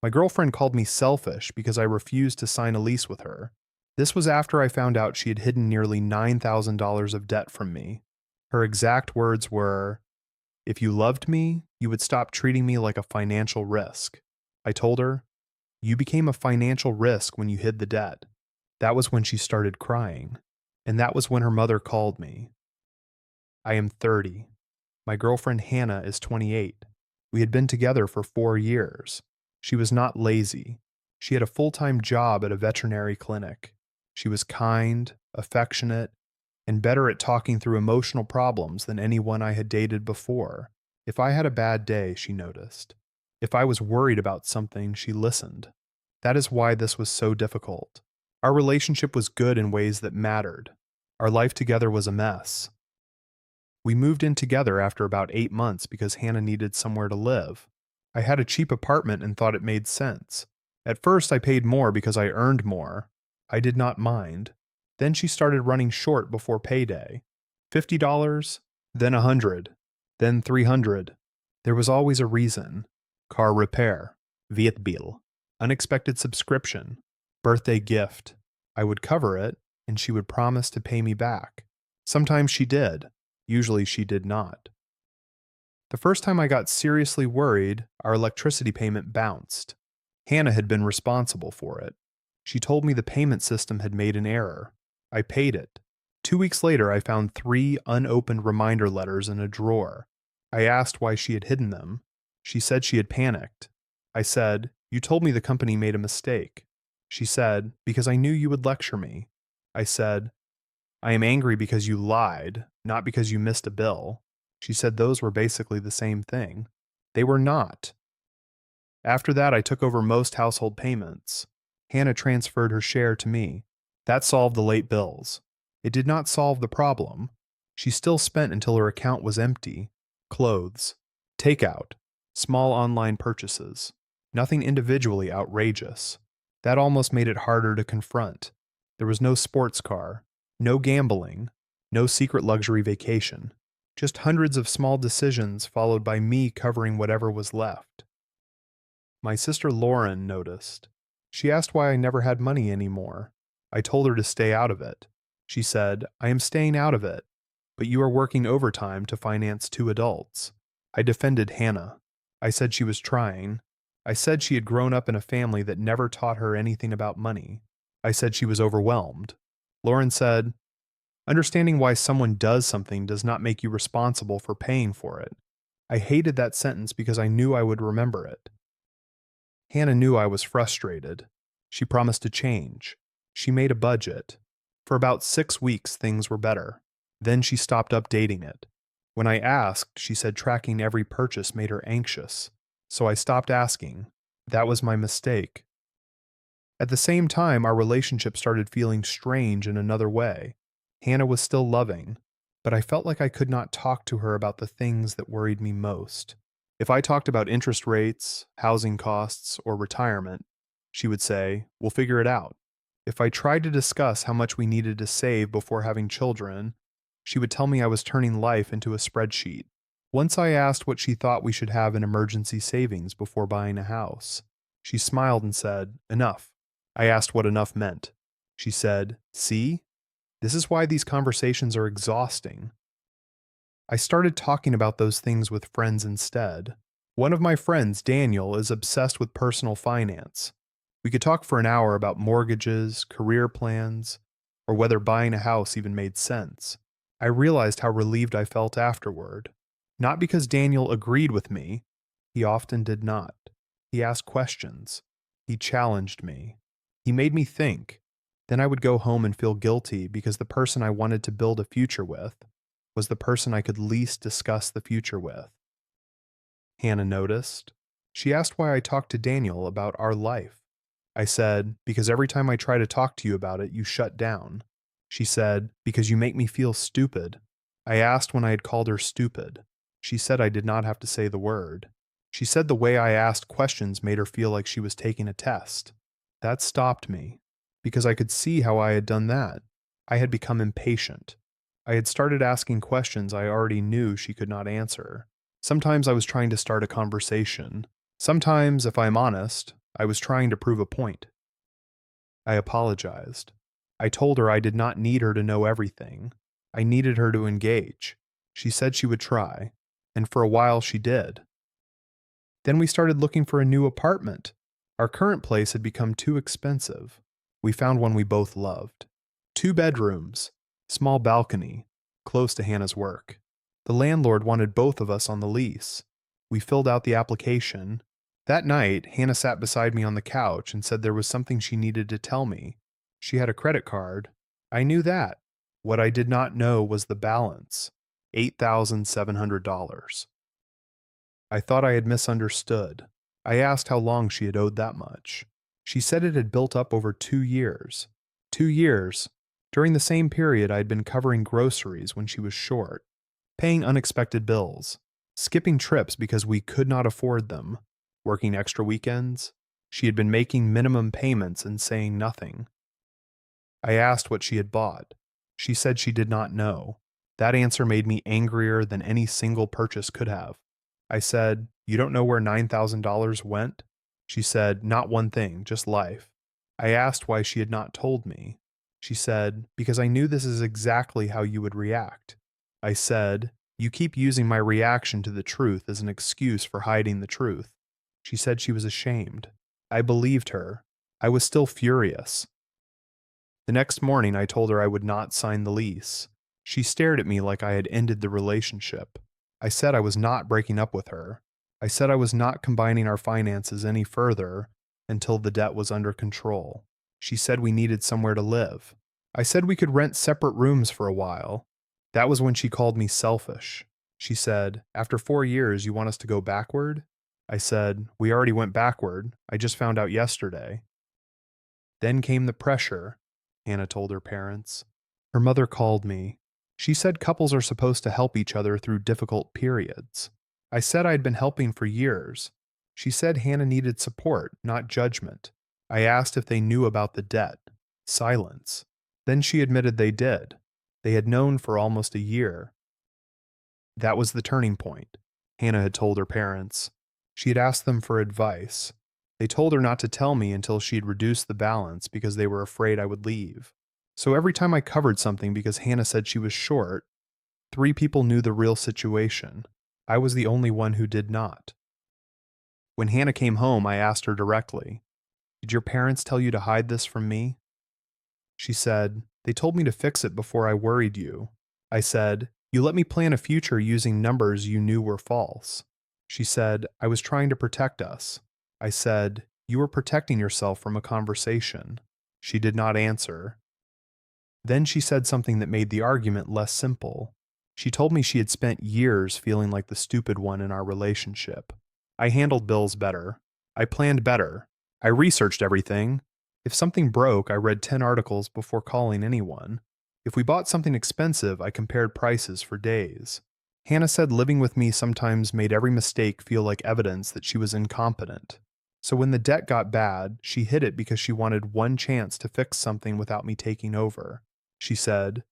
My girlfriend called me selfish because I refused to sign a lease with her. This was after I found out she had hidden nearly $9,000 of debt from me. Her exact words were, "If you loved me, you would stop treating me like a financial risk." I told her, "You became a financial risk when you hid the debt." That was when she started crying. And that was when her mother called me. I am 30. My girlfriend Hannah is 28. We had been together for 4 years. She was not lazy. She had a full-time job at a veterinary clinic. She was kind, affectionate, and better at talking through emotional problems than anyone I had dated before. If I had a bad day, she noticed. If I was worried about something, she listened. That is why this was so difficult. Our relationship was good in ways that mattered. Our life together was a mess. We moved in together after about 8 months because Hannah needed somewhere to live. I had a cheap apartment and thought it made sense. At first, I paid more because I earned more. I did not mind. Then she started running short before payday. $50, then $100, then $300. There was always a reason. Car repair, Vietbil, unexpected subscription, birthday gift. I would cover it, and she would promise to pay me back. Sometimes she did. Usually she did not. The first time I got seriously worried, our electricity payment bounced. Hannah had been responsible for it. She told me the payment system had made an error. I paid it. 2 weeks later, I found 3 unopened reminder letters in a drawer. I asked why she had hidden them. She said she had panicked. I said, "You told me the company made a mistake." She said, "Because I knew you would lecture me." I said, "I am angry because you lied, not because you missed a bill." She said those were basically the same thing. They were not. After that, I took over most household payments. Hannah transferred her share to me. That solved the late bills. It did not solve the problem. She still spent until her account was empty. Clothes, takeout, small online purchases. Nothing individually outrageous. That almost made it harder to confront. There was no sports car, no gambling, no secret luxury vacation. Just hundreds of small decisions followed by me covering whatever was left. My sister Lauren noticed. She asked why I never had money anymore. I told her to stay out of it. She said, "I am staying out of it, but you are working overtime to finance 2 adults." I defended Hannah. I said she was trying. I said she had grown up in a family that never taught her anything about money. I said she was overwhelmed. Lauren said, "Understanding why someone does something does not make you responsible for paying for it." I hated that sentence because I knew I would remember it. Hannah knew I was frustrated. She promised to change. She made a budget. For about 6 weeks, things were better. Then she stopped updating it. When I asked, she said tracking every purchase made her anxious. So I stopped asking. That was my mistake. At the same time, our relationship started feeling strange in another way. Hannah was still loving, but I felt like I could not talk to her about the things that worried me most. If I talked about interest rates, housing costs, or retirement, she would say, "We'll figure it out." If I tried to discuss how much we needed to save before having children, she would tell me I was turning life into a spreadsheet. Once I asked what she thought we should have in emergency savings before buying a house. She smiled and said, "Enough." I asked what enough meant. She said, "See? This is why these conversations are exhausting." I started talking about those things with friends instead. One of my friends, Daniel, is obsessed with personal finance. We could talk for an hour about mortgages, career plans, or whether buying a house even made sense. I realized how relieved I felt afterward. Not because Daniel agreed with me. He often did not. He asked questions. He challenged me. He made me think. Then I would go home and feel guilty because the person I wanted to build a future with was the person I could least discuss the future with. Hannah noticed. She asked why I talked to Daniel about our life. I said, "Because every time I try to talk to you about it, you shut down." She said, "Because you make me feel stupid." I asked when I had called her stupid. She said I did not have to say the word. She said the way I asked questions made her feel like she was taking a test. That stopped me, because I could see how I had done that. I had become impatient. I had started asking questions I already knew she could not answer. Sometimes I was trying to start a conversation. Sometimes, if I'm honest, I was trying to prove a point. I apologized. I told her I did not need her to know everything. I needed her to engage. She said she would try, and for a while she did. Then we started looking for a new apartment. Our current place had become too expensive. We found one we both loved. 2 bedrooms, small balcony, close to Hannah's work. The landlord wanted both of us on the lease. We filled out the application. That night, Hannah sat beside me on the couch and said there was something she needed to tell me. She had a credit card. I knew that. What I did not know was the balance, $8,700. I thought I had misunderstood. I asked how long she had owed that much. She said it had built up over 2 years. 2 years. During the same period, I had been covering groceries when she was short, paying unexpected bills, skipping trips because we could not afford them, working extra weekends. She had been making minimum payments and saying nothing. I asked what she had bought. She said she did not know. That answer made me angrier than any single purchase could have. I said, "You don't know where $9,000 went?" She said, "Not one thing, just life." I asked why she had not told me. She said, "Because I knew this is exactly how you would react." I said, "You keep using my reaction to the truth as an excuse for hiding the truth." She said she was ashamed. I believed her. I was still furious. The next morning, I told her I would not sign the lease. She stared at me like I had ended the relationship. I said I was not breaking up with her. I said I was not combining our finances any further until the debt was under control. She said we needed somewhere to live. I said we could rent separate rooms for a while. That was when she called me selfish. She said, "After 4 years, you want us to go backward?" I said, "We already went backward. I just found out yesterday." Then came the pressure, Hannah told her parents. Her mother called me. She said couples are supposed to help each other through difficult periods. I said I had been helping for years. She said Hannah needed support, not judgment. I asked if they knew about the debt. Silence. Then she admitted they did. They had known for almost a year. That was the turning point, Hannah had told her parents. She had asked them for advice. They told her not to tell me until she had reduced the balance because they were afraid I would leave. So every time I covered something because Hannah said she was short, 3 people knew the real situation. I was the only one who did not. When Hannah came home, I asked her directly, "Did your parents tell you to hide this from me?" She said, "They told me to fix it before I worried you." I said, "You let me plan a future using numbers you knew were false." She said, "I was trying to protect us." I said, "You were protecting yourself from a conversation." She did not answer. Then she said something that made the argument less simple. She told me she had spent years feeling like the stupid one in our relationship. I handled bills better. I planned better. I researched everything. If something broke, I read 10 articles before calling anyone. If we bought something expensive, I compared prices for days. Hannah said living with me sometimes made every mistake feel like evidence that she was incompetent. So when the debt got bad, she hid it because she wanted one chance to fix something without me taking over. She said,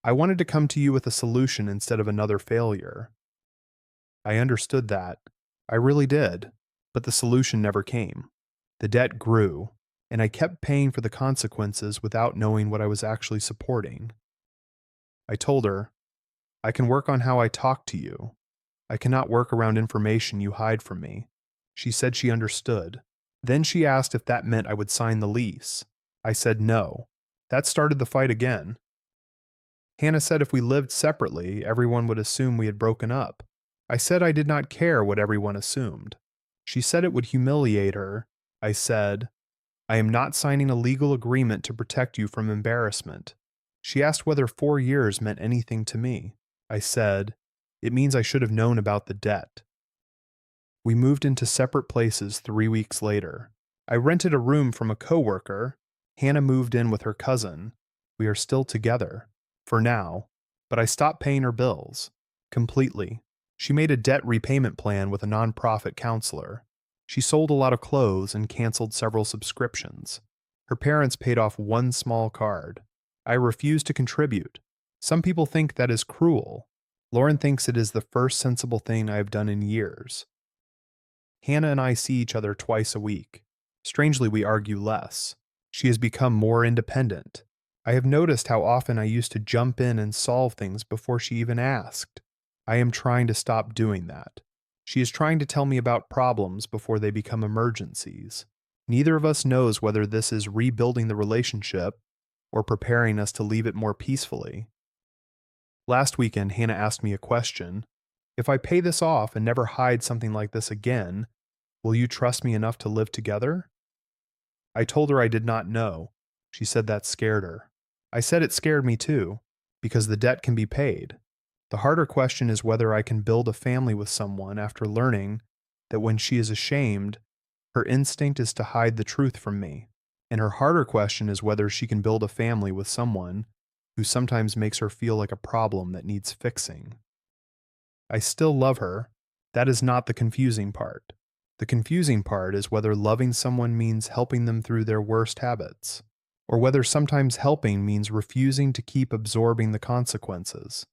"I wanted to come to you with a solution instead of another failure." I understood that. I really did. But the solution never came. The debt grew, and I kept paying for the consequences without knowing what I was actually supporting. I told her, "I can work on how I talk to you. I cannot work around information you hide from me." She said she understood. Then she asked if that meant I would sign the lease. I said no. That started the fight again. Hannah said if we lived separately, everyone would assume we had broken up. I said I did not care what everyone assumed. She said it would humiliate her. I said, "I am not signing a legal agreement to protect you from embarrassment." She asked whether 4 years meant anything to me. I said, "It means I should have known about the debt." We moved into separate places 3 weeks later. I rented a room from a coworker. Hannah moved in with her cousin. We are still together. For now. But I stopped paying her bills. Completely. She made a debt repayment plan with a nonprofit counselor. She sold a lot of clothes and canceled several subscriptions. Her parents paid off one small card. I refused to contribute. Some people think that is cruel. Lauren thinks it is the first sensible thing I have done in years. Hannah and I see each other twice a week. Strangely, we argue less. She has become more independent. I have noticed how often I used to jump in and solve things before she even asked. I am trying to stop doing that. She is trying to tell me about problems before they become emergencies. Neither of us knows whether this is rebuilding the relationship or preparing us to leave it more peacefully. Last weekend, Hannah asked me a question. If I pay this off and never hide something like this again, will you trust me enough to live together? I told her I did not know. She said that scared her. I said it scared me too, because the debt can be paid. The harder question is whether I can build a family with someone after learning that when she is ashamed, her instinct is to hide the truth from me. And her harder question is whether she can build a family with someone who sometimes makes her feel like a problem that needs fixing. I still love her. That is not the confusing part. The confusing part is whether loving someone means helping them through their worst habits, or whether sometimes helping means refusing to keep absorbing the consequences.